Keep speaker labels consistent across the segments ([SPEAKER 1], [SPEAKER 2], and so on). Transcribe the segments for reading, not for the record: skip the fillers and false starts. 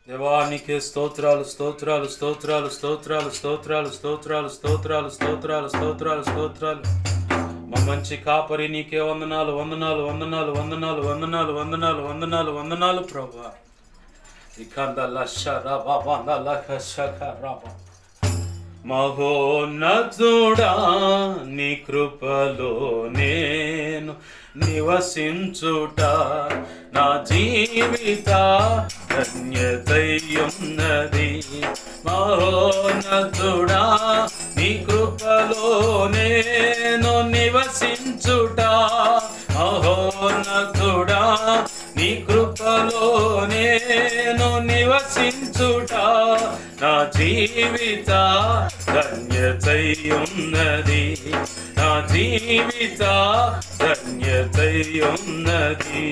[SPEAKER 1] దేవానికి స్తోత్రాలు స్తోత్రాలు స్తోత్రాలు స్తోత్రాలు స్తోత్రాలు స్తోత్రాలు స్తోత్రాలు స్తోత్రాలు స్తోత్రాలు స్తోత్రాలు. మా మంచి కాపరి నీకే వందనాలు వందనాలు వందనాలు వందనాలు వందనాలు వందనాలు వందనాలు వందనాలు ప్రభా. మహోన్నతుడా నీ కృపలో నేను నివసించుట నా జీవిత ధన్యతయున్నది. మహోన్నతుడా నీ కృపలో నేను నివసించుట, మహోన్నతుడా నీ కృపలో నేను నివసించుట నా జీవిత ధన్యతయున్నది, నా జీవిత ధన్యతయున్నది.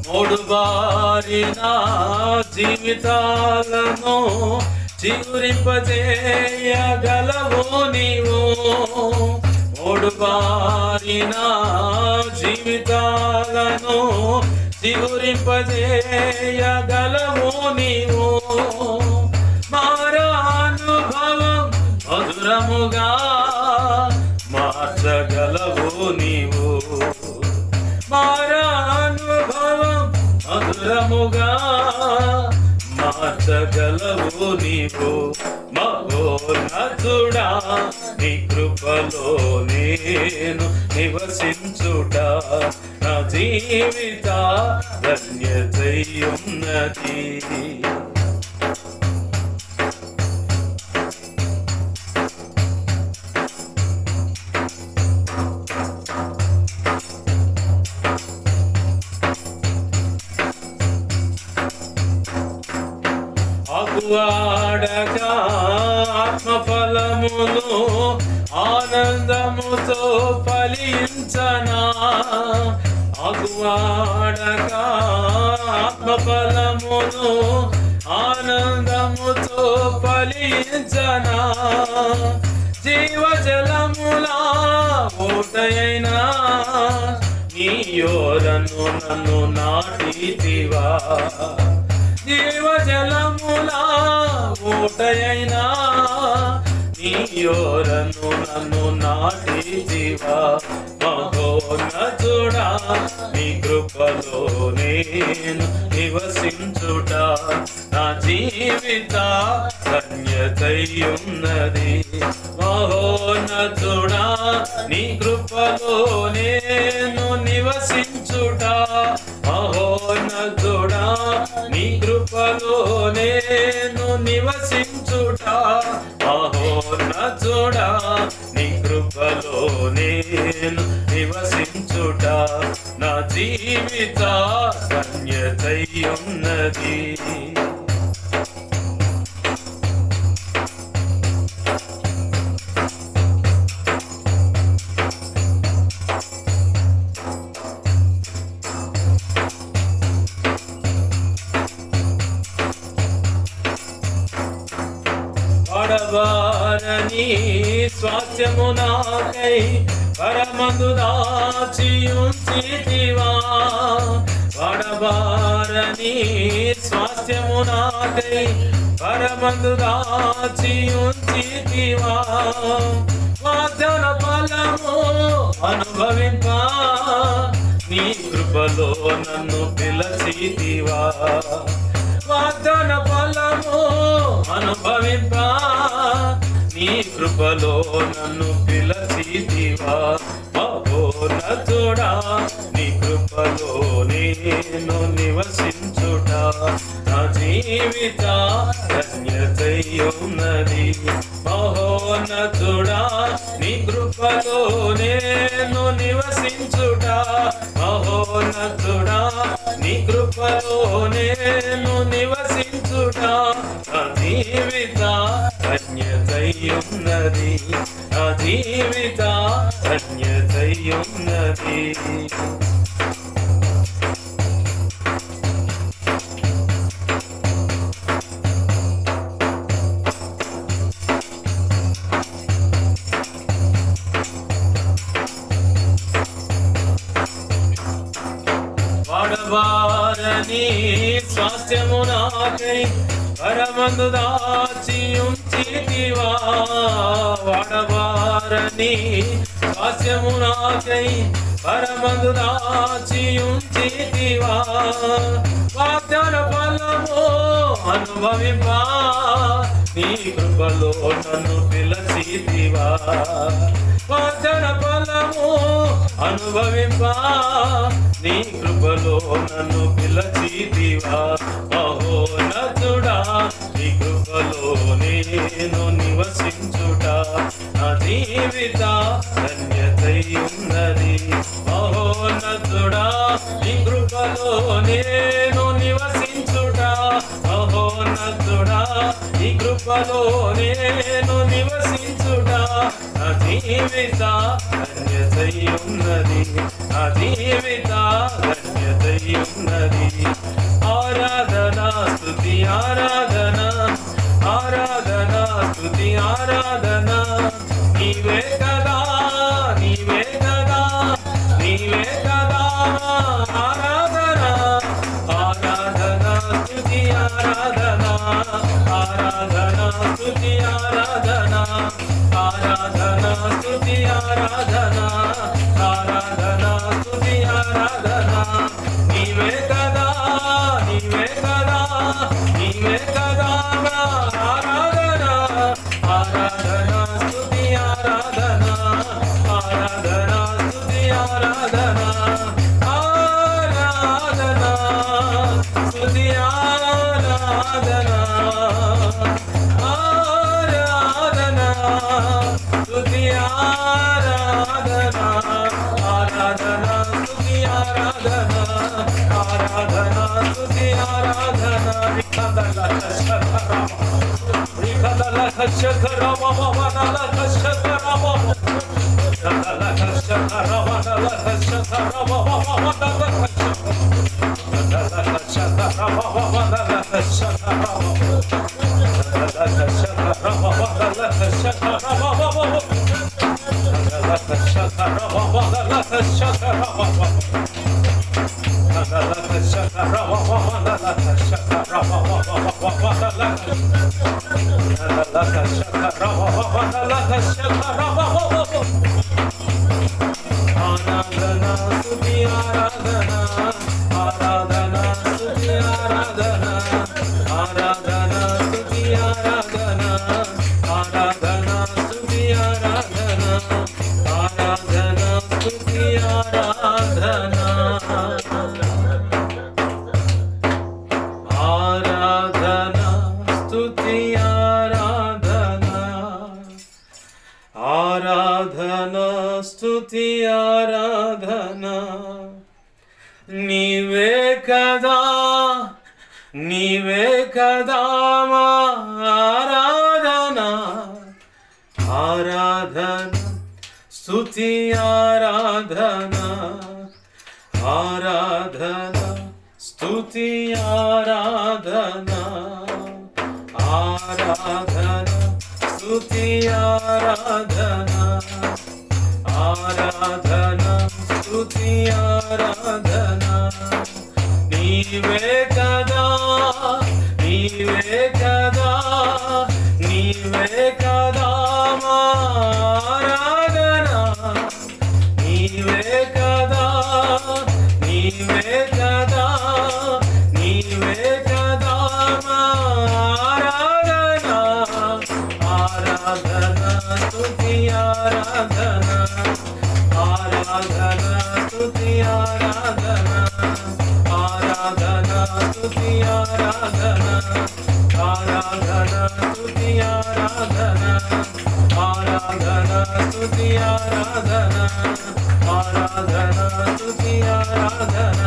[SPEAKER 1] మూడుబారిన జీవితాలను చిగురింపజేయగలవు నీవు, మూడుబారిన జీవితాలను చిగురింపజేయగలవు నీవు. మారానుభవం మధురముగా మార్చగలవు నీవు, మారానుభవం మధురముగా మార్చగలవు నీవు. మహోన్నతుడా నీ కృపలో నేను నివసించుట నా జీవిత ధన్యతయున్నది. ఆకువాడగా ఆత్మఫలములు ఆనందముతో ఫలించనా, ఆకువాడగా ఆత్మఫలములు ఆనందముతో ఫలించనా. జీవజలములా ఊటైనా నీ యోరను నన్ను నాటితివా, జీవజలములా ఊటైనా నీ యోరను నన్ను నాటితివా. మహోన్నతుడా నీ కృపలో నేను నివసించుట నా జీవిత ధన్యతయున్నది. మహోన్నతుడా నీ కృపలో నేను నివసించుట, మహోన్నతుడా నీ కృపలో నేను నివసించుట, మహోన్నతుడా నీ కృపలో నేను నివసించుట నా జీవిత ధన్యతయున్నది. పడబారని స్వాస్థ్యము నాకై పరమందు దాచి ఉంచితివా, పడబారని స్వాస్థ్యము నాకై పరమందు దాచి ఉంచితివా. వాగ్దాన ఫలము అనుభవింప నీ కృపలో నన్ను పిలచితివా, వాగ్దాన ఫలము అనుభవింప నీ కృపలో నన్ను పిలచితివా. మహోన్నతుడా నీ కృపలో నేను నివసించుట నా జీవిత ధన్యతయున్నది. మహోన్నతుడా నీ కృపలో నేను నివసించుట, మహోన్నతుడా నీ కృపలో నేను నివసించుట నా జీవిత ధన్యతయున్నది, నా జీవిత ధన్యతయున్నది. స్వాస్థ్యము నాకై పరమందు దాచి ఉంచితివా. వాడబారని స్వాస్థ్యము నాకై పరమందు దాచి ఉంచితివా. వాగ్దాన ఫలము అనుభవింపా నీ కృపలో నన్ను పిలచితివా. వాగ్దాన ఫలము అనుభవింపా నీ కృపలో నన్ను పిలచితివా. మహోన్నతుడా నీ కృపలో నేను నివసించుట నా జీవిత ధన్యతై ఉన్నది. మహోన్నతుడా నీ కృపలో నేను నివసించుట, మహోన్నతుడా నీ కృపలో నేను నివసించుట నా జీవిత ధన్యతై ఉన్నది, నా జీవిత ధన్యతై ఉన్నది. ఆరాధన స్తుతి ఆరాధన, ఆరాధన స్తుతి ఆరాధన నీవే కదా, నీవే కదా, నీవే కదా. ఆరాధన ఆరాధన స్తుతి ఆరాధన, ఆరాధన స్తుతి ఆరాధన, ఆరాధన స్తుతి ఆరాధన, ఆరాధన స్తుతి ఆరాధన నీవే కదా, నీవే కదా, నీవే కదా. ఆరాధన ఆరాధన స్తుతి ఆరాధన, ఆరాధన స్తుతి ఆరాధన, ఆరాధన స్తుతి ఆరాధన, ఆరాధన స్తుతి ఆరాధన, ఆరాధన స్తుతి ఆరాధన, ఆరాధన స్తుతి ఆరాధన. వికదల కశకర మమవనల కశకర మమ కదల కశకర వనల కశకర మమవనల కశకర కశకర మమవనల కశకర కదల కశకర మమవనల కశకర మమ కదల కశకర మమవనల కశకర మమ కదల కశకర మమవనల కశకర మమ ఆరాధన స్తుతి ఆరాధన, ఆరాధన స్తుతి ఆరాధన, ఆరాధన స్తుతి ఆరాధన, ఆరాధన స్తుతి ఆరాధన, ఆరాధన స్తుతి ఆరాధన, ఆరాధన స్తుతి ఆరాధన, ఆరాధన స్తుతి ఆరాధన నీవే కదా, నీవే కదా మా ఆరాధన, ఆరాధన స్తుతి ఆరాధన, ఆరాధన స్తుతి ఆరాధన, ఆరాధన స్తుతి ఆరాధన, ఆరాధన స్తుతి ఆరాధన నీవే కదా, నీవే కదా, నీవే కదా మా ఆరాధన, నీవే కదా, నీవే కదా, నీవే కదా మా ఆరాధన, ఆరాధన స్తుతి ఆరాధన, ఆరాధన స్తుతి ఆరాధన, ఆరాధన స్తుతి ఆరాధన, ఆరాధన స్తుతి ఆరాధన, ఆరాధన స్తుతి ఆరాధన, ఆరాధన స్తుతి ఆరాధన,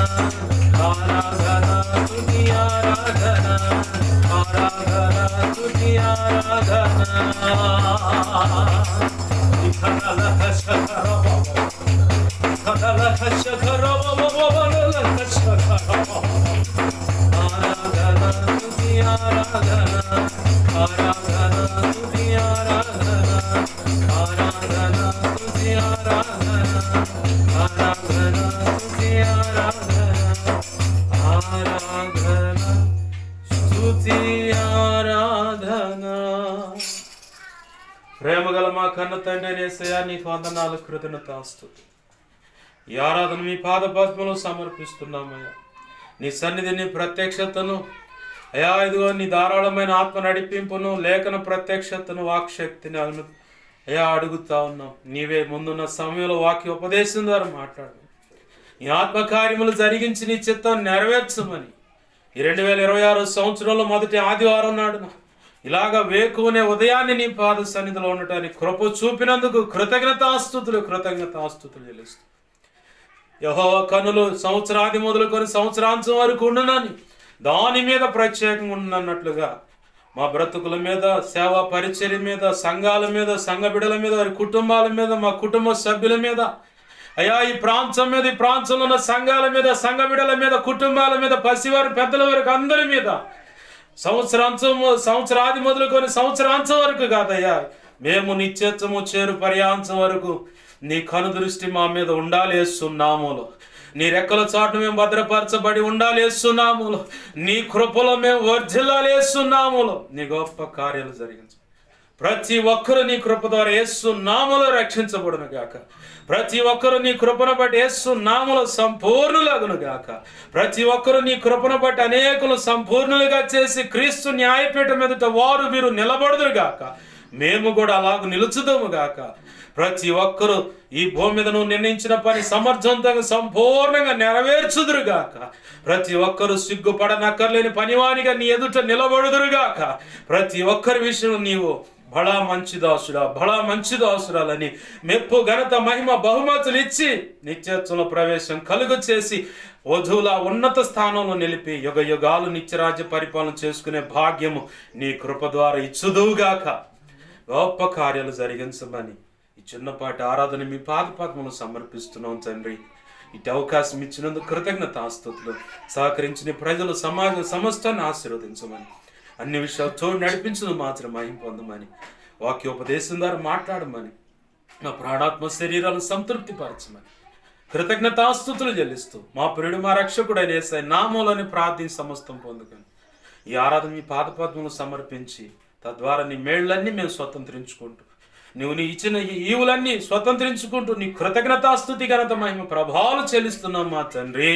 [SPEAKER 1] ఆరాధన స్తుతి ఆరాధన, ఆరాధన స్తుతి ఆరాధన. కదల కశకర కదల కశకర ఆరాధన స్తుతి ఆరాధన, ఆరాధన స్తుతి ఆరాధన, ఆరాధన స్తుతి ఆరాధన, ఆరాధన స్తుతి ఆరాధన, ఆరాధన ప్రేమగల మా కన్న తండ్రి యేసయ్యా, నీకు వందనాలు, కృతజ్ఞతాస్తుతులు. ఈ ఆరాధన మీ పాద పద్మలో సమర్పిస్తున్నామయ్యా. నీ సన్నిధిని, ప్రత్యక్షతను అయ్యా, ఇదిగో నీ ధారాళమైన ఆత్మ నడిపింపును, లేఖన ప్రత్యక్షతను, వాక్శక్తిని అయ్యా అడుగుతా ఉన్నాం. నీవే ముందున్న సమయంలో వాక్య ఉపదేశం ద్వారా మాట్లాడు. ఈ ఆత్మకార్యములు జరిగించి నీ చిత్తాన్ని నెరవేర్చమని ఈ 2026 సంవత్సరంలో మొదటి ఆదివారం నాడున ఇలాగా వేకువనే ఉదయాన్నే నీ పాద సన్నిధిలో ఉండటానికి కృప చూపినందుకు కృతజ్ఞతాస్తుతులు చెల్లిస్తూ, యెహోవా కన్నులు సంవత్సరాది మొదలుకొని సంవత్సరాంతం వరకు ఉండునని దాని మీద ప్రత్యేకంగా ఉండనట్లుగా మా బ్రతుకుల మీద, సేవా పరిచర్య మీద, సంఘాల మీద, సంఘ బిడ్డల మీద, వారి కుటుంబాల మీద, మా కుటుంబ సభ్యుల మీద అయ్యా, ఈ ప్రాంతం మీద, ఈ ప్రాంతంలో ఉన్న సంఘాల మీద, సంఘ బిడ్డల మీద, కుటుంబాల మీద, పసివారి పెద్దల వరకు అందరి మీద సంవత్సరాది మొదలుకొని సంవత్సరాంతం వరకు కాదయ్యా, మేము నిత్యత్వము చేరు పర్యాంతం వరకు నీ కనుదృష్టి మా మీద ఉండాలి యేసునామములో. నీ రెక్కల చాటు మేము భద్రపరచబడి ఉండాలి యేసునామములో. నీ కృపలో మేము వర్ధిల్లాలి యేసునామములో. నీ గొప్ప కార్యాలు జరిగించు. ప్రతి ఒక్కరు నీ కృప ద్వారా యేసునామములో రక్షించబడును గాక. ప్రతి ఒక్కరు నీ కృపను బట్టి యేసునామములో సంపూర్ణులగును గాక. ప్రతి ఒక్కరు నీ కృపను బట్టి అనేకులు సంపూర్ణులుగా చేసి క్రీస్తు న్యాయపీఠం ఎదుట వారు వీరు నిలబడుదురు గాక. మేము కూడా అలాగ నిలుచుదాము గాక. ప్రతి ఒక్కరూ ఈ భూమి మీద నువ్వు నిర్ణయించిన పని సమర్థవంతంగా సంపూర్ణంగా నెరవేర్చుదురుగాక. ప్రతి ఒక్కరూ సిగ్గుపడనక్కర్లేని పనివానిగా నీ ఎదుట నిలబడుదురుగాక. ప్రతి ఒక్కరి విషయం నీవు బడా మంచి దాసుడా, బడా మంచి దాసురాలని మెప్పు, ఘనత, మహిమ, బహుమతులు ఇచ్చి నిత్యత్వంలో ప్రవేశం కలుగు చేసి వధువుల ఉన్నత స్థానంలో నిలిపి యుగ యుగాలు నిత్యరాజ్య పరిపాలన చేసుకునే భాగ్యము నీ కృప ద్వారా ఇచ్చుదువుగాక. గొప్ప కార్యాలు జరిగించమని ఈ చిన్నపాటి ఆరాధన మీ పాదపద్మను సమర్పిస్తున్నాం తండ్రి. ఇటు అవకాశం ఇచ్చినందుకు కృతజ్ఞతాస్తుతులు. సహకరించిన ప్రజలు, సమాజం సమస్తాన్ని ఆశీర్వదించమని, అన్ని విషయాలు తోడు నడిపించదు మాత్రం మహిమ పొందమని, వాక్యోపదేశం ద్వారా మాట్లాడమని, మా ప్రాణాత్మ శరీరాలను సంతృప్తి పరచమని కృతజ్ఞతాస్తుతులు చెల్లిస్తూ మా ప్రియుడు, మా రక్షకుడైన యేసయ్య నామములోని ప్రార్థించి సమస్తం పొందుకొని ఈ ఆరాధన మీ పాదపద్మను సమర్పించి తద్వారా నీ మేళ్ళన్నీ మేము స్వతంత్రించుకుంటూ, నువ్వు నీ ఇచ్చిన ఈవులన్నీ స్వతంత్రించుకుంటూ నీ కృతజ్ఞతాస్తుతి, ఘనత, మహిమ, ప్రభావాలు చెల్లిస్తున్నాం మా తండ్రి.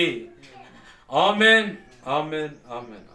[SPEAKER 1] Amen, amen, amen.